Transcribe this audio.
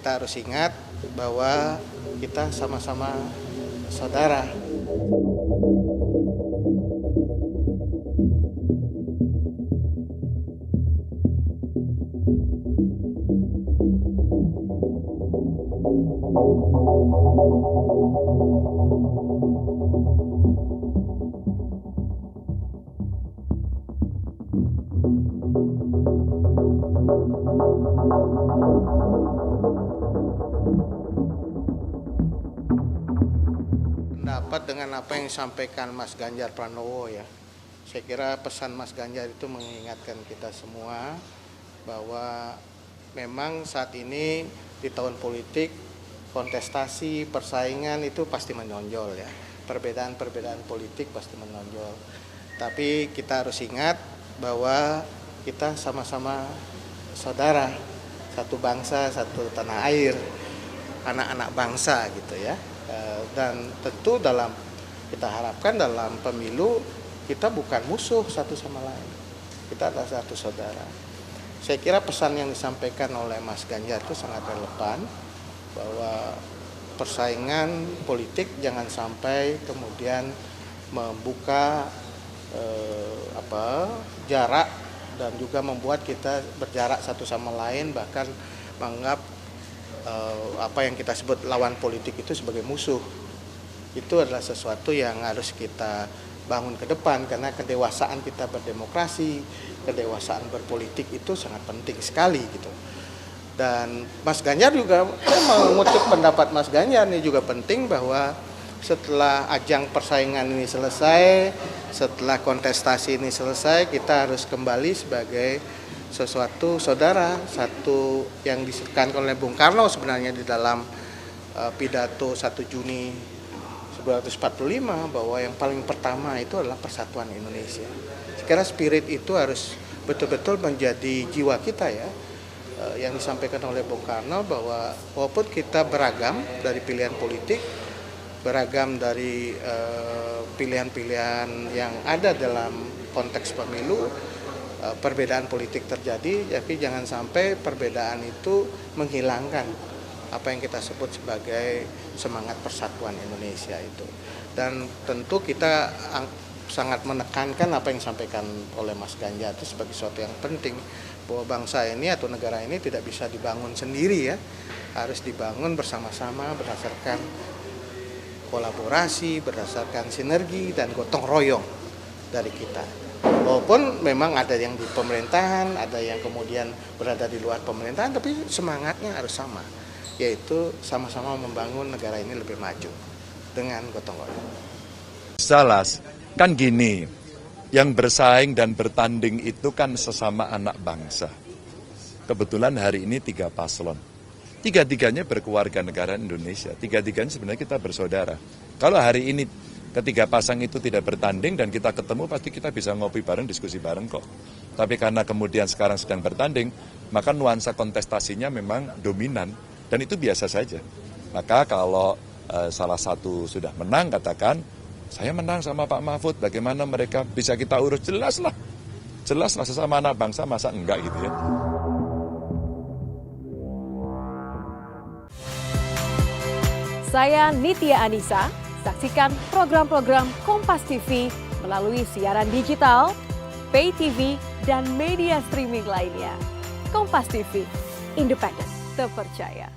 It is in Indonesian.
kita harus ingat bahwa kita sama-sama saudara. Pendapat dengan apa yang disampaikan Mas Ganjar Pranowo ya. Saya kira pesan Mas Ganjar itu mengingatkan kita semua bahwa memang saat ini di tahun politik kontestasi, persaingan itu pasti menonjol ya. Perbedaan-perbedaan politik pasti menonjol. Tapi kita harus ingat bahwa kita sama-sama saudara, satu bangsa, satu tanah air, anak-anak bangsa gitu ya. Dan tentu kita harapkan dalam pemilu kita bukan musuh satu sama lain. Kita adalah satu saudara. Saya kira pesan yang disampaikan oleh Mas Ganjar itu sangat relevan bahwa persaingan politik jangan sampai kemudian membuka jarak dan juga membuat kita berjarak satu sama lain, bahkan menganggap apa yang kita sebut lawan politik itu sebagai musuh. Itu adalah sesuatu yang harus kita bangun ke depan, karena kedewasaan kita berdemokrasi, kedewasaan berpolitik itu sangat penting sekali gitu. Dan Mas Ganjar juga, saya mengutip pendapat Mas Ganjar ini juga penting bahwa setelah ajang persaingan ini selesai, setelah kontestasi ini selesai, kita harus kembali sebagai sesuatu saudara, satu yang ditekankan oleh Bung Karno sebenarnya di dalam pidato 1 Juni 1945 bahwa yang paling pertama itu adalah persatuan Indonesia. Sekarang spirit itu harus betul-betul menjadi jiwa kita ya, yang disampaikan oleh Bung Karno bahwa walaupun kita beragam dari pilihan politik, beragam dari pilihan-pilihan yang ada dalam konteks pemilu, perbedaan politik terjadi, tapi jangan sampai perbedaan itu menghilangkan apa yang kita sebut sebagai semangat persatuan Indonesia itu. Dan tentu kita sangat menekankan apa yang disampaikan oleh Mas Ganjar itu sebagai sesuatu yang penting, bahwa bangsa ini atau negara ini tidak bisa dibangun sendiri ya, harus dibangun bersama-sama berdasarkan kolaborasi, berdasarkan sinergi dan gotong royong dari kita. Walaupun memang ada yang di pemerintahan, ada yang kemudian berada di luar pemerintahan, tapi semangatnya harus sama, yaitu sama-sama membangun negara ini lebih maju dengan gotong royong. Salah, kan gini, yang bersaing dan bertanding itu kan sesama anak bangsa. Kebetulan hari ini 3 paslon. Tiga-tiganya berkeluarga negara Indonesia, tiga-tiganya sebenarnya kita bersaudara. Kalau hari ini ketiga pasang itu tidak bertanding dan kita ketemu, pasti kita bisa ngopi bareng, diskusi bareng kok. Tapi karena kemudian sekarang sedang bertanding, maka nuansa kontestasinya memang dominan, dan itu biasa saja. Maka kalau salah satu sudah menang, katakan, saya menang sama Pak Mahfud, bagaimana mereka bisa kita urus? Jelaslah sesama anak bangsa, masa enggak gitu ya. Saya Nitya Anissa, saksikan program-program Kompas TV melalui siaran digital, pay TV, dan media streaming lainnya. Kompas TV, independen, terpercaya.